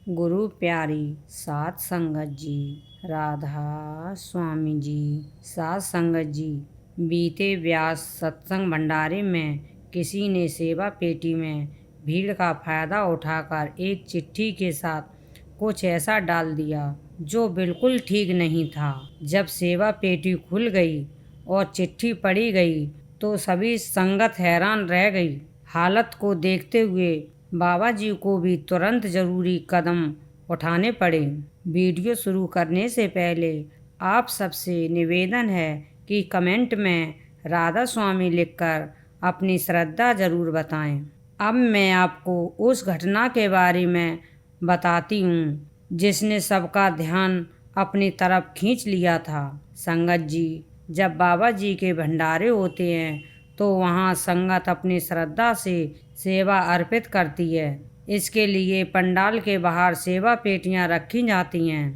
गुरु प्यारी साध संगत जी, राधा स्वामी जी। साध संगत जी, बीते व्यास सत्संग भंडारे में किसी ने सेवा पेटी में भीड़ का फायदा उठाकर एक चिट्ठी के साथ कुछ ऐसा डाल दिया जो बिल्कुल ठीक नहीं था। जब सेवा पेटी खुल गई और चिट्ठी पढ़ी गई तो सभी संगत हैरान रह गई। हालत को देखते हुए बाबा जी को भी तुरंत जरूरी कदम उठाने पड़े। वीडियो शुरू करने से पहले आप सबसे निवेदन है कि कमेंट में राधा स्वामी लिखकर अपनी श्रद्धा जरूर बताएं। अब मैं आपको उस घटना के बारे में बताती हूँ जिसने सबका ध्यान अपनी तरफ खींच लिया था। संगत जी, जब बाबा जी के भंडारे होते हैं तो वहाँ संगत अपनी श्रद्धा से सेवा अर्पित करती है। इसके लिए पंडाल के बाहर सेवा पेटियां रखी जाती हैं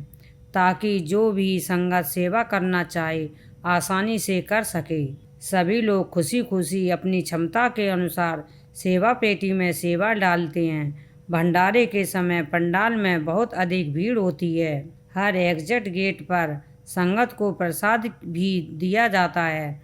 ताकि जो भी संगत सेवा करना चाहे आसानी से कर सके। सभी लोग खुशी खुशी अपनी क्षमता के अनुसार सेवा पेटी में सेवा डालते हैं। भंडारे के समय पंडाल में बहुत अधिक भीड़ होती है। हर एग्जिट गेट पर संगत को प्रसाद भी दिया जाता है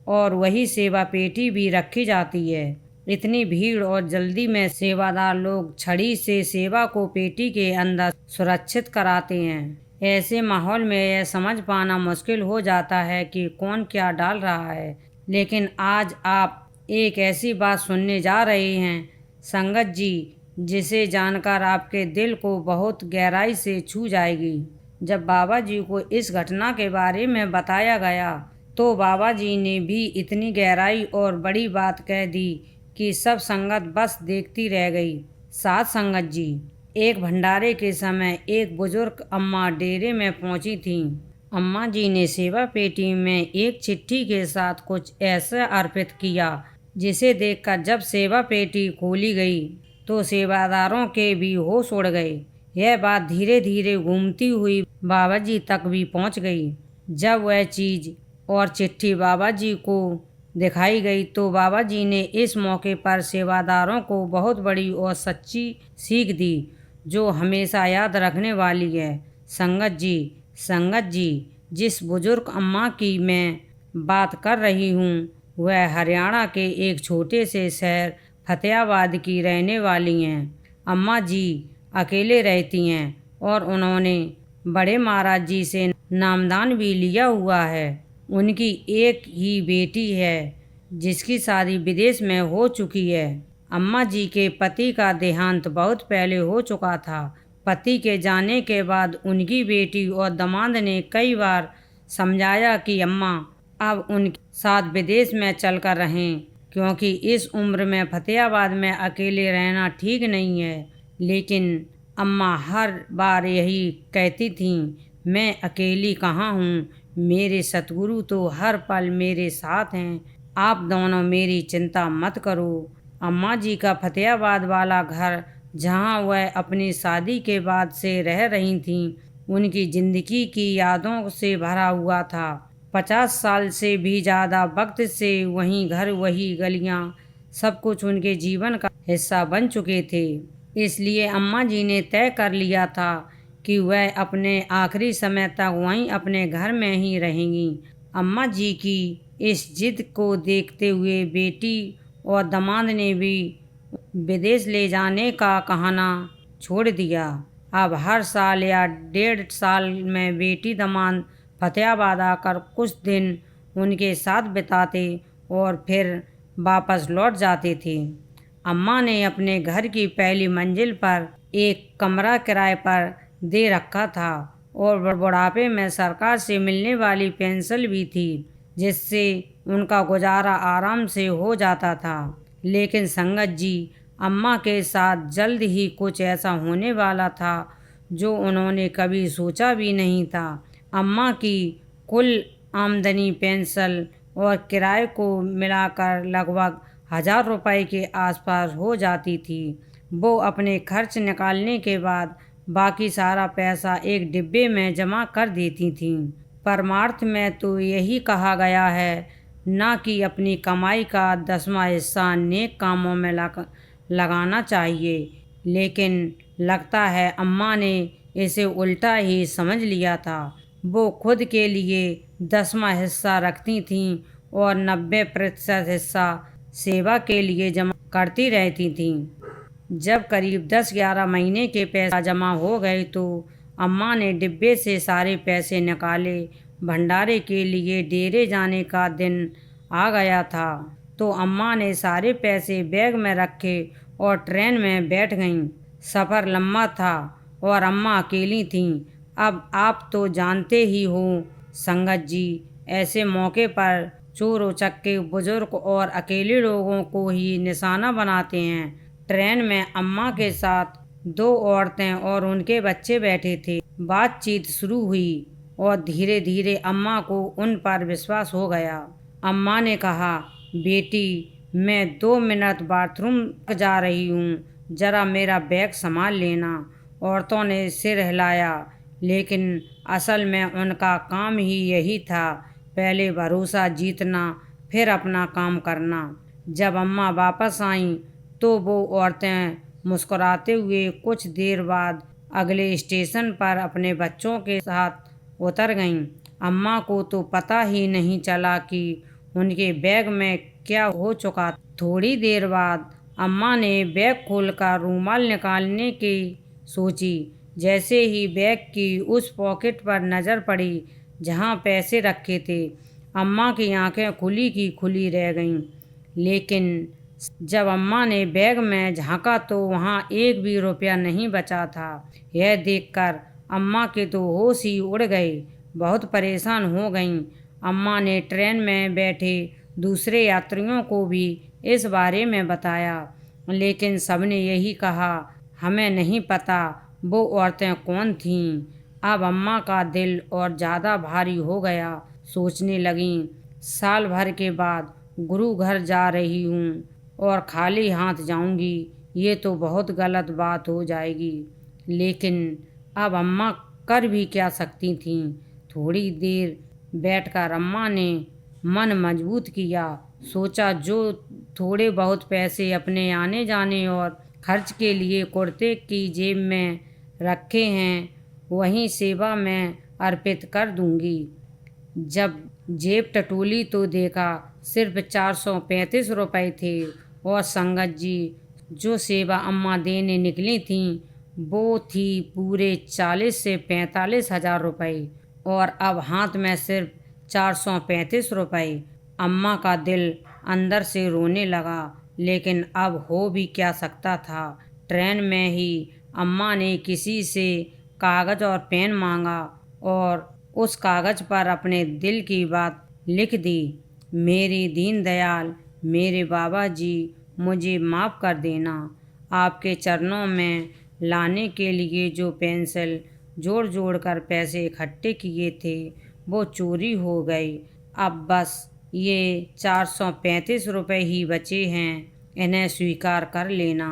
और वही सेवा पेटी भी रखी जाती है। इतनी भीड़ और जल्दी में सेवादार लोग छड़ी से सेवा को पेटी के अंदर सुरक्षित कराते हैं। ऐसे माहौल में यह समझ पाना मुश्किल हो जाता है कि कौन क्या डाल रहा है। लेकिन आज आप एक ऐसी बात सुनने जा रहे हैं संगत जी, जिसे जानकर आपके दिल को बहुत गहराई से छू जाएगी। जब बाबा जी को इस घटना के बारे में बताया गया तो बाबा जी ने भी इतनी गहराई और बड़ी बात कह दी कि सब संगत बस देखती रह गई। साथ संगत जी, एक भंडारे के समय एक बुजुर्ग अम्मा डेरे में पहुंची थीं। अम्मा जी ने सेवा पेटी में एक चिट्ठी के साथ कुछ ऐसा अर्पित किया जिसे देखकर जब सेवा पेटी खोली गई तो सेवादारों के भी होश उड़ गए। यह बात धीरे धीरे घूमती हुई बाबा जी तक भी पहुंच गई। जब वह चीज़ और चिट्ठी बाबा जी को दिखाई गई तो बाबा जी ने इस मौके पर सेवादारों को बहुत बड़ी और सच्ची सीख दी जो हमेशा याद रखने वाली है। संगत जी, जिस बुजुर्ग अम्मा की मैं बात कर रही हूँ वह हरियाणा के एक छोटे से शहर फतेहाबाद की रहने वाली हैं। अम्मा जी अकेले रहती हैं और उन्होंने बड़े महाराज जी से नामदान भी लिया हुआ है। उनकी एक ही बेटी है जिसकी शादी विदेश में हो चुकी है। अम्मा जी के पति का देहांत बहुत पहले हो चुका था। पति के जाने के बाद उनकी बेटी और दामाद ने कई बार समझाया कि अम्मा अब उनके साथ विदेश में चलकर रहें क्योंकि इस उम्र में फतेहाबाद में अकेले रहना ठीक नहीं है। लेकिन अम्मा हर बार यही कहती थीं, मैं अकेली कहाँ हूँ, मेरे सतगुरु तो हर पल मेरे साथ हैं, आप दोनों मेरी चिंता मत करो। अम्मा जी का फतेहाबाद वाला घर जहाँ वह अपनी शादी के बाद से रह रही थीं उनकी ज़िंदगी की यादों से भरा हुआ था। 50 साल से भी ज़्यादा वक्त से वही घर, वही गलियाँ, सब कुछ उनके जीवन का हिस्सा बन चुके थे। इसलिए अम्मा जी ने तय कर लिया था कि वह अपने आखिरी समय तक वहीं अपने घर में ही रहेंगी। अम्मा जी की इस जिद को देखते हुए बेटी और दामाद ने भी विदेश ले जाने का कहना छोड़ दिया। अब हर साल या 1.5 साल में बेटी दामाद फतेहाबाद आकर कुछ दिन उनके साथ बिताते और फिर वापस लौट जाते थे। अम्मा ने अपने घर की पहली मंजिल पर एक कमरा किराए पर दे रखा था और बुढ़ापे में सरकार से मिलने वाली पेंशन भी थी जिससे उनका गुजारा आराम से हो जाता था। लेकिन संगत जी, अम्मा के साथ जल्द ही कुछ ऐसा होने वाला था जो उन्होंने कभी सोचा भी नहीं था। अम्मा की कुल आमदनी पेंशन और किराए को मिलाकर लगभग 1000 रुपये के आसपास हो जाती थी। वो अपने खर्च निकालने के बाद बाकी सारा पैसा एक डिब्बे में जमा कर देती थीं। परमार्थ में तो यही कहा गया है ना कि अपनी कमाई का 10वां हिस्सा नेक कामों में लगाना चाहिए, लेकिन लगता है अम्मा ने इसे उल्टा ही समझ लिया था। वो खुद के लिए 10वां हिस्सा रखती थीं और 90% हिस्सा सेवा के लिए जमा करती रहती थीं। जब करीब 10-11 महीने के पैसा जमा हो गए तो अम्मा ने डिब्बे से सारे पैसे निकाले। भंडारे के लिए डेरे जाने का दिन आ गया था तो अम्मा ने सारे पैसे बैग में रखे और ट्रेन में बैठ गईं। सफ़र लंबा था और अम्मा अकेली थीं। अब आप तो जानते ही हो संगत जी, ऐसे मौके पर चोर उचक्के बुजुर्ग और अकेले लोगों को ही निशाना बनाते हैं। ट्रेन में अम्मा के साथ 2 औरतें और उनके बच्चे बैठे थे। बातचीत शुरू हुई और धीरे धीरे अम्मा को उन पर विश्वास हो गया। अम्मा ने कहा, बेटी मैं 2 मिनट बाथरूम जा रही हूँ, जरा मेरा बैग संभाल लेना। औरतों ने सिर हिलाया, लेकिन असल में उनका काम ही यही था, पहले भरोसा जीतना फिर अपना काम करना। जब अम्मा वापस आईं तो वो औरतें मुस्कुराते हुए कुछ देर बाद अगले स्टेशन पर अपने बच्चों के साथ उतर गईं। अम्मा को तो पता ही नहीं चला कि उनके बैग में क्या हो चुका। थोड़ी देर बाद अम्मा ने बैग खोलकर रूमाल निकालने की सोची। जैसे ही बैग की उस पॉकेट पर नज़र पड़ी जहाँ पैसे रखे थे, अम्मा की आंखें खुली की खुली रह गईं। लेकिन जब अम्मा ने बैग में झांका तो वहाँ एक भी रुपया नहीं बचा था। यह देखकर अम्मा के तो होश ही उड़ गए। बहुत परेशान हो गईं। अम्मा ने ट्रेन में बैठे दूसरे यात्रियों को भी इस बारे में बताया, लेकिन सबने यही कहा, हमें नहीं पता वो औरतें कौन थीं। अब अम्मा का दिल और ज़्यादा भारी हो गया। सोचने लगीं, साल भर के बाद गुरु घर जा रही हूँ और खाली हाथ जाऊँगी, ये तो बहुत गलत बात हो जाएगी। लेकिन अब अम्मा कर भी क्या सकती थीं। थोड़ी देर बैठकर अम्मा ने मन मजबूत किया। सोचा जो थोड़े बहुत पैसे अपने आने जाने और खर्च के लिए कुर्ते की जेब में रखे हैं, वहीं सेवा में अर्पित कर दूंगी। जब जेब टटोली तो देखा सिर्फ 435 रुपये थे और संगत जी, जो सेवा अम्मा देने निकली थीं वो थी पूरे 40 से 45 हज़ार रुपये और अब हाथ में सिर्फ 435 रुपये। अम्मा का दिल अंदर से रोने लगा, लेकिन अब हो भी क्या सकता था। ट्रेन में ही अम्मा ने किसी से कागज़ और पेन मांगा और उस कागज़ पर अपने दिल की बात लिख दी। मेरे दीनदयाल, मेरे बाबा जी, मुझे माफ़ कर देना। आपके चरणों में लाने के लिए जो पेंसिल जोड़ जोड़ कर पैसे इकट्ठे किए थे वो चोरी हो गई। अब बस ये 435 रुपये ही बचे हैं, इन्हें स्वीकार कर लेना।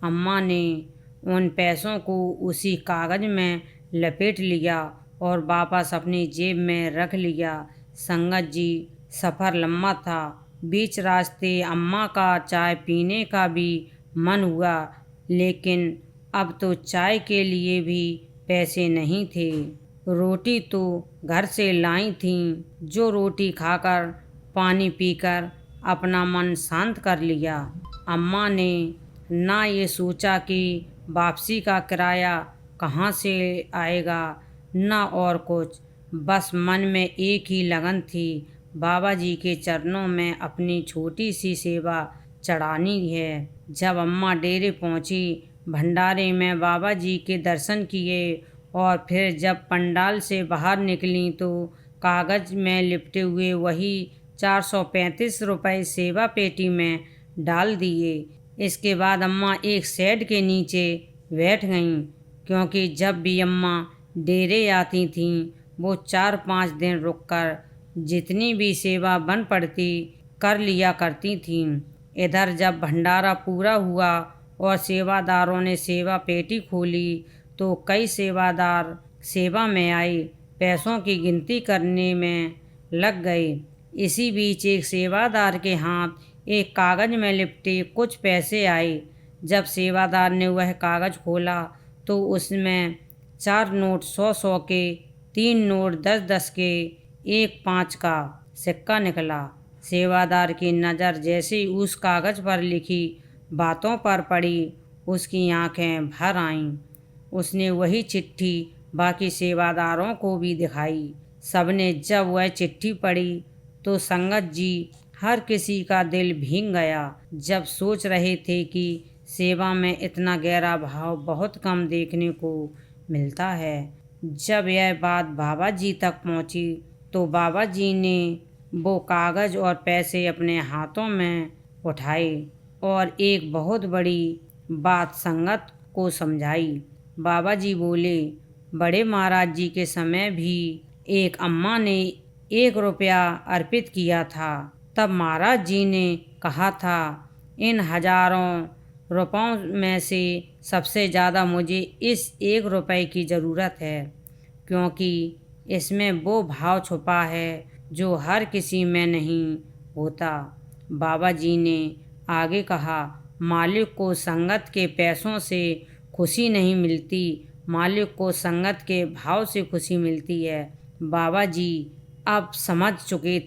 अम्मा ने उन पैसों को उसी कागज़ में लपेट लिया और वापस अपनी जेब में रख लिया। संगत जी, सफ़र लम्बा था। बीच रास्ते अम्मा का चाय पीने का भी मन हुआ, लेकिन अब तो चाय के लिए भी पैसे नहीं थे। रोटी तो घर से लाई थीं, जो रोटी खाकर पानी पीकर अपना मन शांत कर लिया। अम्मा ने ना ये सोचा कि वापसी का किराया कहाँ से आएगा, ना और कुछ। बस मन में एक ही लगन थी, बाबा जी के चरणों में अपनी छोटी सी सेवा चढ़ानी है। जब अम्मा डेरे पहुँची, भंडारे में बाबा जी के दर्शन किए और फिर जब पंडाल से बाहर निकली तो कागज़ में लिपटे हुए वही 435 रुपये सेवा पेटी में डाल दिए। इसके बाद अम्मा एक शेड के नीचे बैठ गईं, क्योंकि जब भी अम्मा डेरे आती थीं वो 4-5 दिन रुककर जितनी भी सेवा बन पड़ती कर लिया करती थीं। इधर जब भंडारा पूरा हुआ और सेवादारों ने सेवा पेटी खोली तो कई सेवादार सेवा में आए, पैसों की गिनती करने में लग गए। इसी बीच एक सेवादार के हाथ एक कागज़ में लिपटे कुछ पैसे आए। जब सेवादार ने वह कागज़ खोला तो उसमें 4 नोट 100-100 के, 3 नोट 10-10 के, 1 5 का सिक्का निकला। सेवादार की नज़र जैसे ही उस कागज़ पर लिखी बातों पर पड़ी, उसकी आंखें भर आईं। उसने वही चिट्ठी बाकी सेवादारों को भी दिखाई। सबने जब वह चिट्ठी पढ़ी तो संगत जी हर किसी का दिल भीग गया। जब सोच रहे थे कि सेवा में इतना गहरा भाव बहुत कम देखने को मिलता है। जब यह बात बाबा जी तक पहुंची तो बाबा जी ने वो कागज़ और पैसे अपने हाथों में उठाए और एक बहुत बड़ी बात संगत को समझाई। बाबा जी बोले, बड़े महाराज जी के समय भी एक अम्मा ने 1 रुपया अर्पित किया था। तब महाराज जी ने कहा था, इन हजारों रुपयों में से सबसे ज़्यादा मुझे इस 1 रुपये की ज़रूरत है, क्योंकि इसमें वो भाव छुपा है जो हर किसी में नहीं होता। बाबा जी ने आगे कहा, मालिक को संगत के पैसों से खुशी नहीं मिलती, मालिक को संगत के भाव से खुशी मिलती है। बाबा जी अब समझ चुके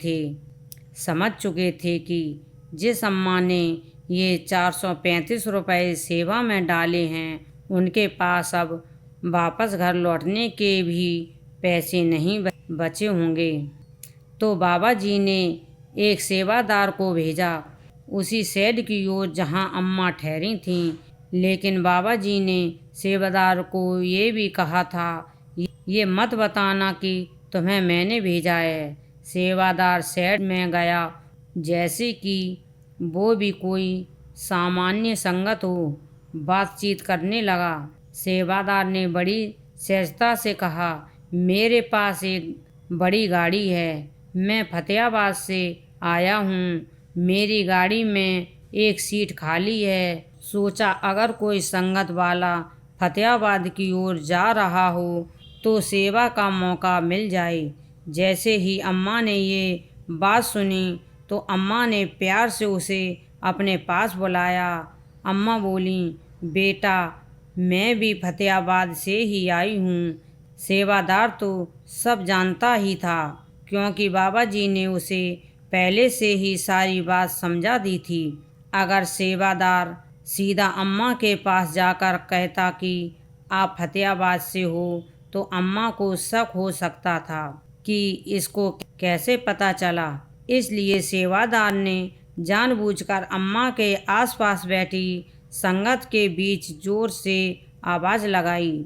थे कि जिस अम्मा ने ये 435 रुपये सेवा में डाले हैं, उनके पास अब वापस घर लौटने के भी पैसे नहीं बचे होंगे। तो बाबा जी ने एक सेवादार को भेजा उसी शेड की ओर जहां अम्मा ठहरी थीं। लेकिन बाबा जी ने सेवादार को ये भी कहा था, ये मत बताना कि तुम्हें मैंने भेजा है। सेवादार शेड में गया जैसे कि वो भी कोई सामान्य संगत हो। बातचीत करने लगा। सेवादार ने बड़ी सहजता से कहा, मेरे पास एक बड़ी गाड़ी है, मैं फतेहाबाद से आया हूँ, मेरी गाड़ी में एक सीट खाली है। सोचा अगर कोई संगत वाला फतेहाबाद की ओर जा रहा हो तो सेवा का मौका मिल जाए। जैसे ही अम्मा ने ये बात सुनी तो अम्मा ने प्यार से उसे अपने पास बुलाया। अम्मा बोली, बेटा मैं भी फतेहाबाद से ही आई हूँ। सेवादार तो सब जानता ही था, क्योंकि बाबा जी ने उसे पहले से ही सारी बात समझा दी थी। अगर सेवादार सीधा अम्मा के पास जाकर कहता कि आप फतेहाबाद से हो तो अम्मा को शक हो सकता था कि इसको कैसे पता चला। इसलिए सेवादार ने जानबूझकर अम्मा के आसपास बैठी संगत के बीच जोर से आवाज़ लगाई,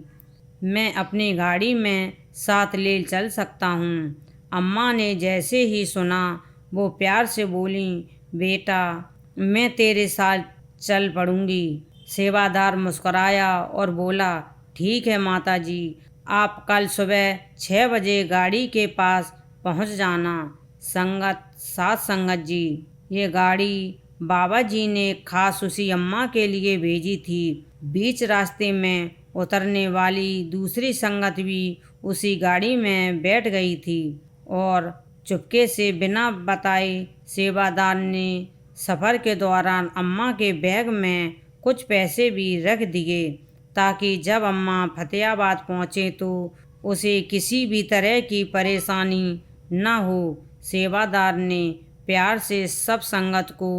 मैं अपनी गाड़ी में साथ ले चल सकता हूँ। अम्मा ने जैसे ही सुना वो प्यार से बोली, बेटा मैं तेरे साथ चल पड़ूंगी। सेवादार मुस्कुराया और बोला, ठीक है माता जी, आप कल सुबह 6 बजे गाड़ी के पास पहुंच जाना। साथ संगत जी, ये गाड़ी बाबा जी ने खास उसी अम्मा के लिए भेजी थी। बीच रास्ते में उतरने वाली दूसरी संगत भी उसी गाड़ी में बैठ गई थी और चुपके से बिना बताए सेवादार ने सफ़र के दौरान अम्मा के बैग में कुछ पैसे भी रख दिए, ताकि जब अम्मा फतेहाबाद पहुँचे तो उसे किसी भी तरह की परेशानी न हो। सेवादार ने प्यार से सब संगत को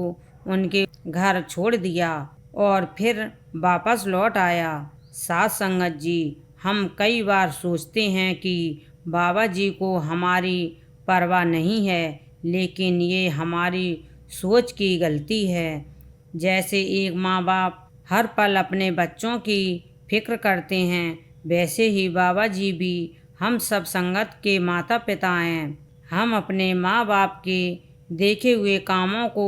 उनके घर छोड़ दिया और फिर वापस लौट आया। साथ संगत जी, हम कई बार सोचते हैं कि बाबा जी को हमारी परवाह नहीं है, लेकिन ये हमारी सोच की गलती है। जैसे एक माँ बाप हर पल अपने बच्चों की फिक्र करते हैं, वैसे ही बाबा जी भी हम सब संगत के माता पिता हैं। हम अपने माँ बाप के देखे हुए कामों को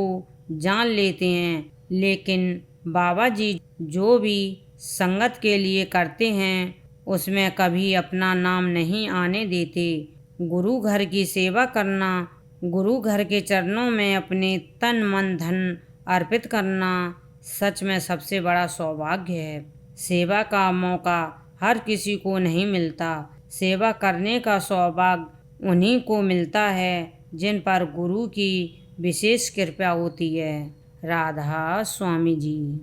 जान लेते हैं, लेकिन बाबा जी जो भी संगत के लिए करते हैं उसमें कभी अपना नाम नहीं आने देते। गुरु घर की सेवा करना, गुरु घर के चरणों में अपने तन मन धन अर्पित करना सच में सबसे बड़ा सौभाग्य है। सेवा का मौका हर किसी को नहीं मिलता। सेवा करने का सौभाग्य उन्हीं को मिलता है जिन पर गुरु की विशेष कृपा होती है। राधा स्वामी जी।